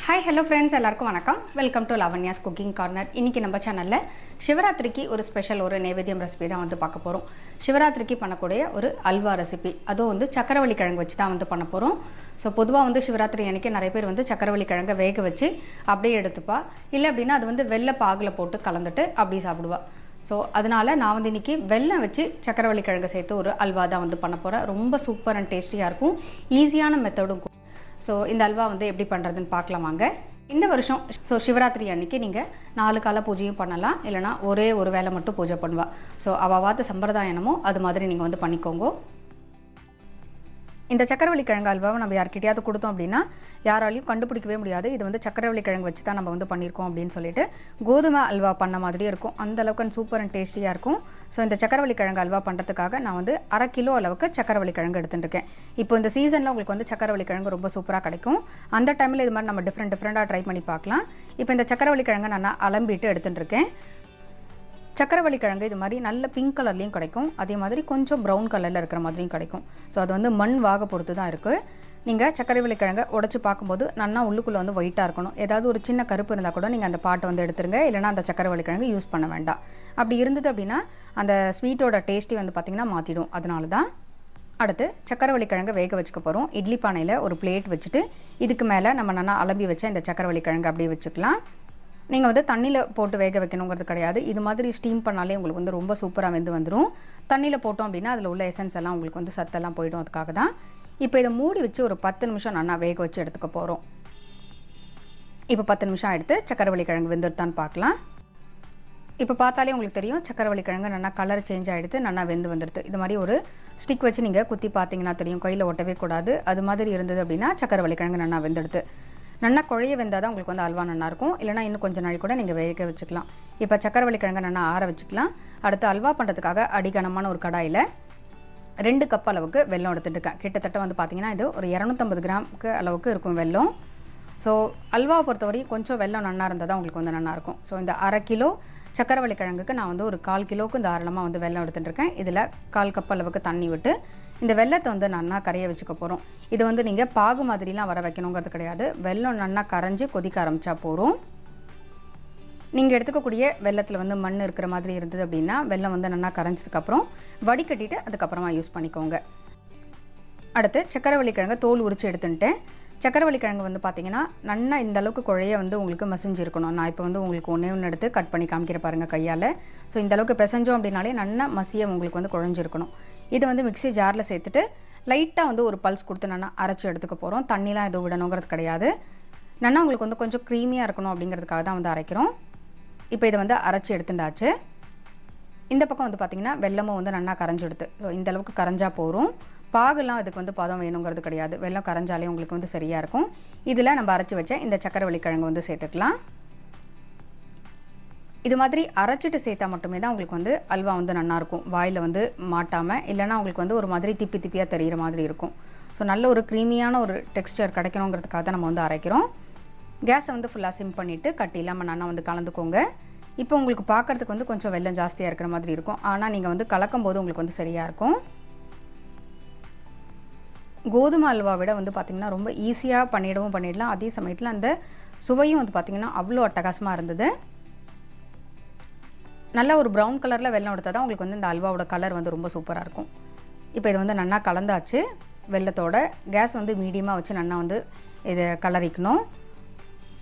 Hi hello friends, எல்லாருக்கும் வணக்கம். Welcome to Lavanya's cooking corner. இன்றைக்கி நம்ம சேனலில் சிவராத்திரிக்கு ஒரு ஸ்பெஷல் ஒரு நைவேத்தியம் ரெசிபி தான் வந்து பார்க்க போகிறோம். சிவராத்திரிக்கு பண்ணக்கூடிய ஒரு அல்வா ரெசிபி, அதுவும் வந்து சக்கரவள்ளி கிழங்கு வச்சு தான் வந்து பண்ண போகிறோம். ஸோ பொதுவாக வந்து சிவராத்திரி அன்றைக்கி நிறைய பேர் வந்து சக்கரவள்ளி கிழங்கை வேக வச்சு அப்படியே எடுத்துப்பா, இல்லை அப்படின்னா அது வந்து வெள்ளை பாகில் போட்டு கலந்துட்டு அப்படி சாப்பிடுவா. ஸோ அதனால் நான் வந்து இன்றைக்கி வெல்லம் வச்சு சக்கரவள்ளி கிழங்கு சேர்த்து ஒரு அல்வா தான் வந்து பண்ண போகிறேன். ரொம்ப சூப்பர் அண்ட் டேஸ்டியாக இருக்கும், ஈஸியான மெத்தடும். ஸோ இந்த அல்வா வந்து எப்படி பண்ணுறதுன்னு பார்க்கலாமாங்க. இந்த வருஷம் சிவராத்திரி அன்றைக்கி நீங்கள் 4 கால பூஜையும் பண்ணலாம், இல்லைனா ஒரே ஒரு வேளை மட்டும் பூஜை பண்ணுவா. ஸோ அவாவாத சம்பிரதாயமோ அது மாதிரி நீங்கள் வந்து பண்ணிக்கோங்க. இந்த சக்கரவள்ளி கிழங்கு அல்வாவை நம்ம யார்கிட்டையாவது கொடுத்தோம் அப்படின்னா யாராலையும் கண்டுபிடிக்கவே முடியாது, இது வந்து சக்கரவள்ளி கிழங்கு வச்சு தான் நம்ம வந்து பண்ணியிருக்கோம் அப்படின்னு சொல்லிட்டு. கோதுமை அல்வா பண்ண மாதிரியே இருக்கும், அந்த அளவுக்கு சூப்பர் அண்ட் டேஸ்டியாக இருக்கும். ஸோ இந்த சக்கரவள்ளி கிழங்கு அல்வா பண்ணுறதுக்காக நான் வந்து 1/2 கிலோ அளவுக்கு சக்கரவள்ளி கிழங்கு எடுத்துகிட்டு இருக்கேன். இப்போ இந்த சீசனில் உங்களுக்கு வந்து சக்கரவள்ளி கிழங்கு ரொம்ப சூப்பராக கிடைக்கும். அந்த டைமில் இது மாதிரி நம்ம டிஃப்ரெண்ட்டாக ட்ரை பண்ணி பார்க்கலாம். இப்போ இந்த சக்கரவள்ளி கிழங்கை நான் அலம்பிட்டு எடுத்துகிட்டு இருக்கேன். சக்கரவள்ளி கிழங்கு இது மாதிரி நல்ல பிங்க் கலர்லேயும் கிடைக்கும், அதே மாதிரி கொஞ்சம் ப்ரௌன் கலரில் இருக்கிற மாதிரியும் கிடைக்கும். ஸோ அது வந்து மண் வாக பொறுத்து தான் இருக்குது. நீங்கள் சக்கரவள்ளி கிழங்கை உடச்சி பார்க்கும்போது நல்லா உள்ளுக்குள்ளே வந்து ஒயிட்டாக இருக்கணும். ஏதாவது ஒரு சின்ன கருப்பு இருந்தால் கூட நீங்கள் அந்த பாட்டை வந்து எடுத்துருங்க, இல்லைனா அந்த சக்கரவள்ளி கிழங்கு யூஸ் பண்ண வேண்டாம். அப்படி இருந்தது அப்படின்னா அந்த ஸ்வீட்டோட டேஸ்ட்டை வந்து பார்த்திங்கன்னா மாற்றிடும். அதனால தான். அடுத்து சக்கரவள்ளி கிழங்கு வேக வச்சுக்க போகிறோம். இட்லி பானையில் ஒரு பிளேட் வச்சுட்டு இதுக்கு மேலே நம்ம நல்லா அலம்பி வச்ச இந்த சக்கரவள்ளி கிழங்கு அப்படியே வச்சுக்கலாம். நீங்கள் வந்து தண்ணியில் போட்டு வேக வைக்கணுங்கிறது கிடையாது, இது மாதிரி ஸ்டீம் பண்ணாலே உங்களுக்கு வந்து ரொம்ப சூப்பராக வெந்து வந்துடும். தண்ணியில் போட்டோம் அப்படின்னா அதில் உள்ள எசன்ஸ் எல்லாம் உங்களுக்கு வந்து சத்தெல்லாம் போய்டும், அதுக்காக தான். இப்போ இதை மூடி வச்சு ஒரு 10 நிமிஷம் நல்லா வேக வச்சு எடுத்துக்க போகிறோம். இப்போ 10 நிமிஷம் எடுத்து சக்கரவள்ளி கிழங்கு வெந்துருத்தான்னு பார்க்கலாம். இப்போ பார்த்தாலே உங்களுக்கு தெரியும் சக்கரவள்ளி கிழங்கு நல்லா கலர் சேஞ்ச் ஆகிடுது, நல்லா வெந்து வந்துடுது. இது மாதிரி ஒரு ஸ்டிக் வச்சு நீங்கள் குத்தி பார்த்தீங்கன்னா தெரியும், கையில் ஒட்டவே கூடாது. அது மாதிரி இருந்தது அப்படின்னா சக்கரவள்ளி கிழங்கு நல்லா வெந்துடுது. நல்லா குழைய வெந்தால் தான் உங்களுக்கு வந்து அல்வா நல்லாயிருக்கும், இல்லைனா இன்னும் கொஞ்சம் நாள் கூட நீங்கள் வேக வச்சுக்கலாம். இப்போ சக்கரவள்ளி கிழங்கை நல்லா ஆற வச்சுக்கலாம். அடுத்து அல்வா பண்ணுறதுக்காக அடிகனமான ஒரு கடாயில் 2 கப் அளவுக்கு வெல்லம் எடுத்துகிட்டு இருக்கேன். கிட்டத்தட்ட வந்து பார்த்திங்கன்னா இது ஒரு 250 கிராமுக்கு அளவுக்கு இருக்கும் வெல்லம். ஸோ அல்வாவை பொறுத்தவரையும் கொஞ்சம் வெல்லம் நல்லா இருந்தால் தான் உங்களுக்கு வந்து நல்லாயிருக்கும். ஸோ இந்த 1/2 கிலோ சக்கரவள்ளி கிழங்குக்கு நான் வந்து ஒரு 1/4 கிலோவுக்கு தாராளமாக வந்து வெல்லம் எடுத்துகிட்டு இருக்கேன். இதில் 1/4 கப் அளவுக்கு தண்ணி விட்டு இந்த வெல்லத்தை வந்து நல்லா கரைய வச்சுக்க போகிறோம். இது வந்து நீங்கள் பாகு மாதிரிலாம் வர வைக்கணுங்கிறது கிடையாது, வெல்லம் நல்லா கரைஞ்சி கொதிக்க ஆரம்பித்தா போகிறோம். நீங்கள் எடுத்துக்கக்கூடிய வெல்லத்தில் வந்து மண் இருக்கிற மாதிரி இருந்தது அப்படின்னா வெல்லம் வந்து நல்லா கரைஞ்சதுக்கப்புறம் வடிகட்டிட்டு அதுக்கப்புறமா யூஸ் பண்ணிக்கோங்க. அடுத்து சக்கரவள்ளி கிழங்கை தோல் உரித்து எடுத்துட்டேன். சக்கரவள்ளி கிழங்கு வந்து பார்த்திங்கன்னா நல்லா இந்த அளவுக்கு குழைய வந்து உங்களுக்கு மசிஞ்சிருக்கணும். நான் இப்போ வந்து உங்களுக்கு ஒன்று எடுத்து கட் பண்ணி காமிக்கிற பாருங்கள் கையால். ஸோ இந்த அளவுக்கு பிசைஞ்சோம் அப்படின்னாலே நல்லா மசிய உங்களுக்கு வந்து குழஞ்சிருக்கணும். இது வந்து மிக்ஸி ஜாரில் சேர்த்துட்டு லைட்டாக வந்து ஒரு பல்ஸ் கொடுத்து நல்லா அரைச்சி எடுத்துக்க போகிறோம். தண்ணிலாம் எதுவும் விடணுங்கிறது கிடையாது. நல்லா உங்களுக்கு வந்து கொஞ்சம் க்ரீமியாக இருக்கணும் அப்படிங்கிறதுக்காக தான் வந்து அரைக்கிறோம். இப்போ இதை வந்து அரைச்சி எடுத்துட்டாச்சு. இந்த பக்கம் வந்து பார்த்திங்கன்னா வெல்லமும் வந்து நல்லா கரைஞ்சிடுது. ஸோ இந்த அளவுக்கு கரைஞ்சா போகிறோம். பாகுலாம் இதுக்கு வந்து பதம் வேணுங்கிறது கிடையாது, வெல்லம் கரைஞ்சாலே உங்களுக்கு வந்து சரியாக இருக்கும். இதில் நம்ம அரைச்சி வச்ச இந்த சக்கரவள்ளி கிழங்கு வந்து சேர்த்துக்கலாம். இது மாதிரி அரைச்சிட்டு சேர்த்தா மட்டுமே தான் உங்களுக்கு வந்து அல்வா வந்து நல்லாயிருக்கும், வாயில் வந்து மாட்டாமல், இல்லைனா உங்களுக்கு வந்து ஒரு மாதிரி திப்பி திப்பியாக தெரிகிற மாதிரி இருக்கும். ஸோ நல்ல ஒரு க்ரீமியான ஒரு டெக்ஸ்டர் கிடைக்கணுங்கிறதுக்காக தான் நம்ம வந்து அரைக்கிறோம். கேஸை வந்து ஃபுல்லாக சிம் பண்ணிவிட்டு கட்டி இல்லாமல் நல்லா வந்து கலந்துக்கோங்க. இப்போ உங்களுக்கு பார்க்குறதுக்கு வந்து கொஞ்சம் வெல்லம் ஜாஸ்தியாக இருக்கிற மாதிரி இருக்கும், ஆனால் நீங்கள் வந்து கலக்கும் போது உங்களுக்கு வந்து சரியாக இருக்கும். கோதுமை அல்வா விட வந்து பார்த்திங்கன்னா ரொம்ப ஈஸியாக பண்ணிடலாம். அதே சமயத்தில் அந்த சுவையும் வந்து பார்த்திங்கன்னா அவ்வளோ அட்டகாசமாக இருந்தது. நல்ல ஒரு ப்ரௌன் கலரில் வெல்லம் எடுத்தால் தான் உங்களுக்கு வந்து இந்த அல்வாவோட கலர் வந்து ரொம்ப சூப்பராக இருக்கும். இப்போ இது வந்து நல்லா கலந்தாச்சு. வெல்லத்தோட கேஸ் வந்து மீடியமாக வச்சு நல்லா வந்து இதை கலரிக்கணும்.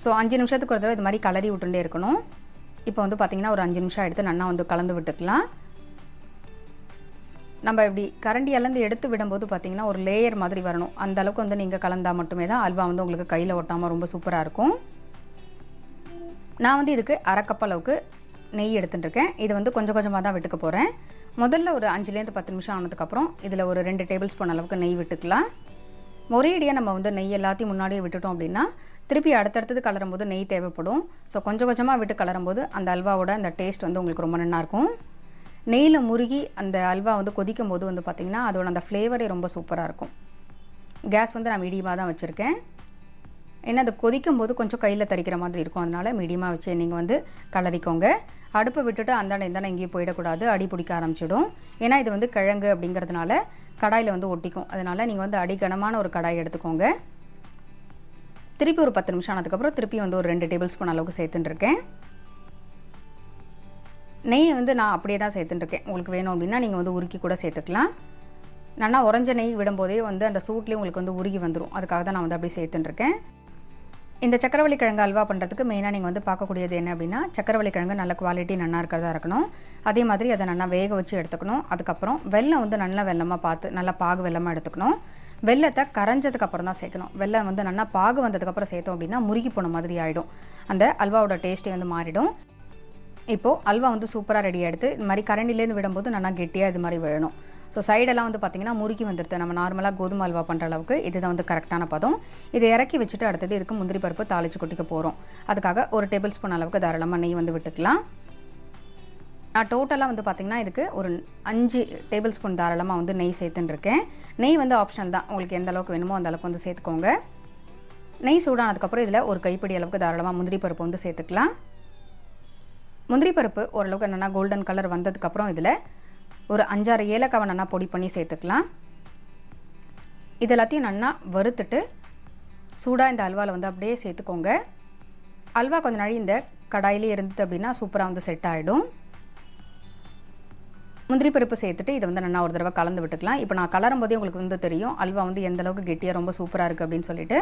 ஸோ 5 நிமிஷத்துக்கு ஒரு தடவை இது மாதிரி கலரி விட்டுட்டே இருக்கணும். இப்போ வந்து பார்த்திங்கன்னா ஒரு 5 நிமிஷம் எடுத்து நல்லா வந்து கலந்து விட்டுக்கலாம். நம்ம இப்படி கரண்டியிலேருந்து எடுத்து விடும்போது பார்த்திங்கன்னா ஒரு லேயர் மாதிரி வரணும், அந்த அளவுக்கு வந்து நீங்கள் கலந்தால் மட்டுமே தான் அல்வா வந்து உங்களுக்கு கையில் ஒட்டாமல் ரொம்ப சூப்பராக இருக்கும். நான் வந்து இதுக்கு 1/2 கப் அளவுக்கு நெய் எடுத்துகிட்டு இருக்கேன். இது வந்து கொஞ்சம் கொஞ்சமாக தான் விட்டுக்க போகிறேன். முதல்ல ஒரு 5லேருந்து 10 நிமிஷம் ஆனதுக்கப்புறம் இதில் ஒரு 2 டேபிள் ஸ்பூன் அளவுக்கு நெய் விட்டுக்கலாம். ஒரேடியாக நம்ம வந்து நெய் எல்லாத்தையும் முன்னாடியே விட்டுட்டோம் அப்படின்னா திருப்பி அடுத்தடுத்தது கலரும் போது நெய் தேவைப்படும். ஸோ கொஞ்சம் கொஞ்சமாக விட்டு கலரும் போது அந்த அல்வாவோட அந்த டேஸ்ட் வந்து உங்களுக்கு ரொம்ப நல்லாயிருக்கும். நெய்யில் முருகி அந்த அல்வா வந்து கொதிக்கும் போது வந்து பார்த்திங்கன்னா அதோட அந்த ஃப்ளேவரே ரொம்ப சூப்பராக இருக்கும். கேஸ் வந்து நான் மீடியமாக தான் வச்சுருக்கேன், ஏன்னா அது கொதிக்கும் போது கொஞ்சம் கையில் தரிக்கிற மாதிரி இருக்கும், அதனால் மீடியமாக வச்சு நீங்கள் வந்து கலரிக்கோங்க. அடுப்பை விட்டுட்டு அந்தாண்ட இந்தாண்ட எங்கேயும் போயிடக்கூடாது, அடி பிடிக்க ஆரம்பிச்சிடும். ஏன்னா இது வந்து கிழங்கு அப்படிங்கிறதுனால கடாயில் வந்து ஒட்டிக்கும். அதனால் நீங்கள் வந்து அடிகனமான ஒரு கடாய் எடுத்துக்கோங்க. திருப்பி ஒரு 10 நிமிஷம் ஆனதுக்கப்புறம் திருப்பி வந்து ஒரு 2 டேபிள் ஸ்பூன் அளவுக்கு சேர்த்துட்டுருக்கேன். நெய் வந்து நான் அப்படியே தான் சேர்த்துட்டுருக்கேன். உங்களுக்கு வேணும் அப்படின்னா நீங்கள் வந்து உருக்கி கூட சேர்த்துக்கலாம். நல்லா உறைஞ்ச நெய் விடும்போதே வந்து அந்த சூட்லேயே உங்களுக்கு வந்து உருகி வந்துடும். அதுக்காக தான் நான் வந்து அப்படியே சேர்த்துட்டுருக்கேன். இந்த சக்கரவள்ளி கிழங்கு அல்வா பண்ணுறதுக்கு மெயினாக நீங்கள் வந்து பார்க்கக்கூடியது என்ன அப்படின்னா, சக்கரவள்ளி கிழங்கு நல்ல குவாலிட்டி நல்லா இருக்கிறதா இருக்கணும். அதே மாதிரி அதை நல்லா வேக வச்சு எடுத்துக்கணும். அதுக்கப்புறம் வெல்லம் வந்து நல்ல வெல்லமாக பார்த்து நல்லா பாகு வெல்லமாக எடுத்துக்கணும். வெல்லத்தை கரைஞ்சதுக்கப்புறம் தான் சேர்க்கணும். வெல்லம் வந்து நல்லா பாகு வந்ததுக்கப்புறம் சேர்த்தோம் அப்படின்னா முருகி போன மாதிரி ஆகிடும். அந்த அல்வாவோட டேஸ்ட்டே வந்து மாறிடும். இப்போது அல்வா வந்து சூப்பராக ரெடி ஆகிடுது. இது மாதிரி கரண்டிலேருந்து விடும்போது நல்லா கெட்டியாக இது மாதிரி வேணும். ஸோ சைடெல்லாம் வந்து பார்த்திங்கன்னா முறுக்கி வந்துடுது. நம்ம நார்மலாக கோதுமை அல்வா பண்ணுற அளவுக்கு இதுதான் வந்து கரெக்டான பதம். இதை இறக்கி வச்சுட்டு அடுத்தது இதுக்கு முந்திரி பருப்பு தாளித்து கொட்டிக்க போகிறோம். அதுக்காக ஒரு டேபிள் ஸ்பூன் அளவுக்கு தாராளமாக நெய் வந்து விட்டுக்கலாம். நான் டோட்டலாக வந்து பார்த்திங்கன்னா இதுக்கு ஒரு 5 டேபிள் ஸ்பூன் தாராளமாக வந்து நெய் சேர்த்துட்டுருக்கேன். நெய் வந்து ஆப்ஷனல் தான். உங்களுக்கு எந்த அளவுக்கு வேணுமோ அந்த அளவுக்கு வந்து சேர்த்துக்கோங்க. நெய் சூடானதுக்கப்புறம் இதில் ஒரு கைப்பிடி அளவுக்கு தாராளமாக முந்திரி பருப்பு வந்து சேர்த்துக்கலாம். முந்திரி பருப்பு ஓரளவுக்கு நல்லா கோல்டன் கலர் வந்ததுக்கப்புறம் இதில் ஒரு 5-6 ஏலக்காவை நல்லா பொடி பண்ணி சேர்த்துக்கலாம். இது எல்லாத்தையும் நல்லா வறுத்துட்டு சூடாக இந்த அல்வாவில் வந்து அப்படியே சேர்த்துக்கோங்க. அல்வா கொஞ்சம் நாள் இந்த கடாயிலே இருந்தது அப்படின்னா சூப்பராக வந்து செட் ஆகிடும். முந்திரி பருப்பு சேர்த்துட்டு இதை வந்து நல்லா ஒரு தடவை கலந்து விட்டுக்கலாம். இப்போ நான் கலரும் போதே உங்களுக்கு வந்து தெரியும் அல்வா வந்து எந்த அளவுக்கு கெட்டியாக ரொம்ப சூப்பராக இருக்குது அப்படின்னு சொல்லிட்டு.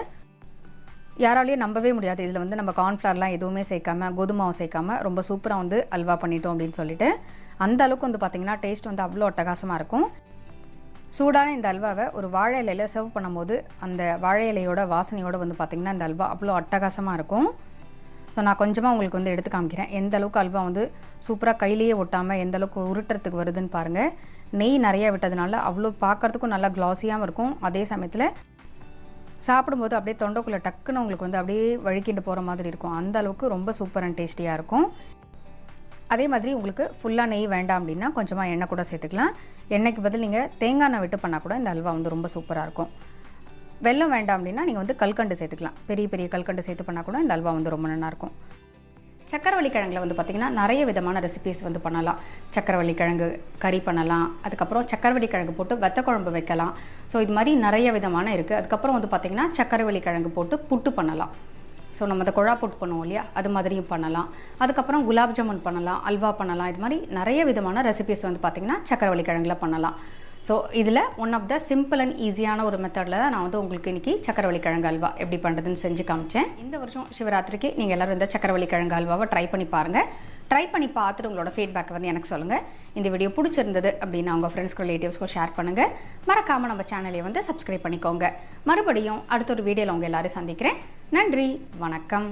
யாராலையும் நம்பவே முடியாது. இதில் வந்து நம்ம கார்ன்ஃப்ளவர்லாம் எதுவுமே சேர்க்காம கோதுமாவை சேர்க்காம ரொம்ப சூப்பராக வந்து அல்வா பண்ணிட்டோம் அப்படின்னு சொல்லிட்டு. அந்த அளவுக்கு வந்து பார்த்திங்கன்னா டேஸ்ட் வந்து அவ்வளோ அட்டகாசமாக இருக்கும். சூடான இந்த அல்வாவை ஒரு வாழை இலையில் சர்வ் பண்ணும்போது அந்த வாழை இலையோட வாசனையோடு வந்து பார்த்திங்கன்னா இந்த அல்வா அவ்வளோ அட்டகாசமாக இருக்கும். ஸோ நான் கொஞ்சமாக உங்களுக்கு வந்து எடுத்து காமிக்கிறேன். எந்த அளவுக்கு அல்வா வந்து சூப்பராக கையிலேயே ஒட்டாமல் எந்த அளவுக்கு உருட்டுறதுக்கு வருதுன்னு பாருங்கள். நெய் நிறையா விட்டதுனால அவ்வளோ பார்க்குறதுக்கும் நல்லா க்ளாஸியாகவும் இருக்கும். அதே சமயத்தில் சாப்பிடும்போது அப்படியே தொண்டைக்குள்ளே டக்குன்னு உங்களுக்கு வந்து அப்படியே வழுக்கிட்டு போகிற மாதிரி இருக்கும். அந்த அளவுக்கு ரொம்ப சூப்பர் அண்ட் டேஸ்டியாக இருக்கும். அதே மாதிரி உங்களுக்கு ஃபுல்லாக நெய் வேண்டாம் அப்படின்னா கொஞ்சமாக எண்ணெய் கூட சேர்த்துக்கலாம். எண்ணெய்க்கு பதில் நீங்கள் தேங்காய் எண்ணெய் விட்டு பண்ணால் கூட இந்த அல்வா வந்து ரொம்ப சூப்பராக இருக்கும். வெல்லம் வேண்டாம் அப்படின்னா நீங்கள் வந்து கல்கண்டு சேர்த்துக்கலாம். பெரிய பெரிய கல்கண்டு சேர்த்து பண்ணால் கூட இந்த அல்வா வந்து ரொம்ப நல்லாயிருக்கும். சக்கரவள்ளி கிழங்குல வந்து பார்த்திங்கன்னா நிறைய விதமான ரெசிபீஸ் வந்து பண்ணலாம். சக்கரவள்ளி கிழங்கு கறி பண்ணலாம். அதுக்கப்புறம் சக்கரவள்ளி கிழங்கு போட்டு வத்த குழம்பு வைக்கலாம். ஸோ இது மாதிரி நிறைய விதமான இருக்குது. அதுக்கப்புறம் வந்து பார்த்திங்கன்னா சக்கரவள்ளி கிழங்கு போட்டு புட்டு பண்ணலாம். ஸோ நம்ம அந்த குழா புட்டு பண்ணுவோம் இல்லையா, அது மாதிரியும் பண்ணலாம். அதுக்கப்புறம் குலாப் ஜாமுன் பண்ணலாம், அல்வா பண்ணலாம். இது மாதிரி நிறைய விதமான ரெசிபீஸ் வந்து பார்த்திங்கன்னா சக்கரவள்ளி கிழங்குல பண்ணலாம். ஸோ இதில் one of the simple and ஈஸியான ஒரு மெத்தடில் தான் நான் வந்து உங்களுக்கு இன்றைக்கி சக்கரவள்ளி கிழங்கு அல்வா எப்படி பண்ணுறதுன்னு செஞ்சு காமிச்சேன். இந்த வருஷம் சிவராத்திரிக்கு நீங்கள் எல்லோரும் இந்த சக்கரவள்ளி கிழங்கு அல்வாவை ட்ரை பண்ணி பாருங்கள். ட்ரை பண்ணி பார்த்துட்டு உங்களோட ஃபீட்பேக் வந்து எனக்கு சொல்லுங்கள். இந்த வீடியோ பிடிச்சிருந்தது அப்படின்னா உங்கள் ஃப்ரெண்ட்ஸ்க்கு ரிலேட்டிவ்ஸ்க்கும் ஷேர் பண்ணுங்கள். மறக்காமல் நம்ம சேனலை வந்து சப்ஸ்கிரைப் பண்ணிக்கோங்க. மறுபடியும் அடுத்த ஒரு வீடியோவில் உங்கள் எல்லோரும் சந்திக்கிறேன். நன்றி, வணக்கம்.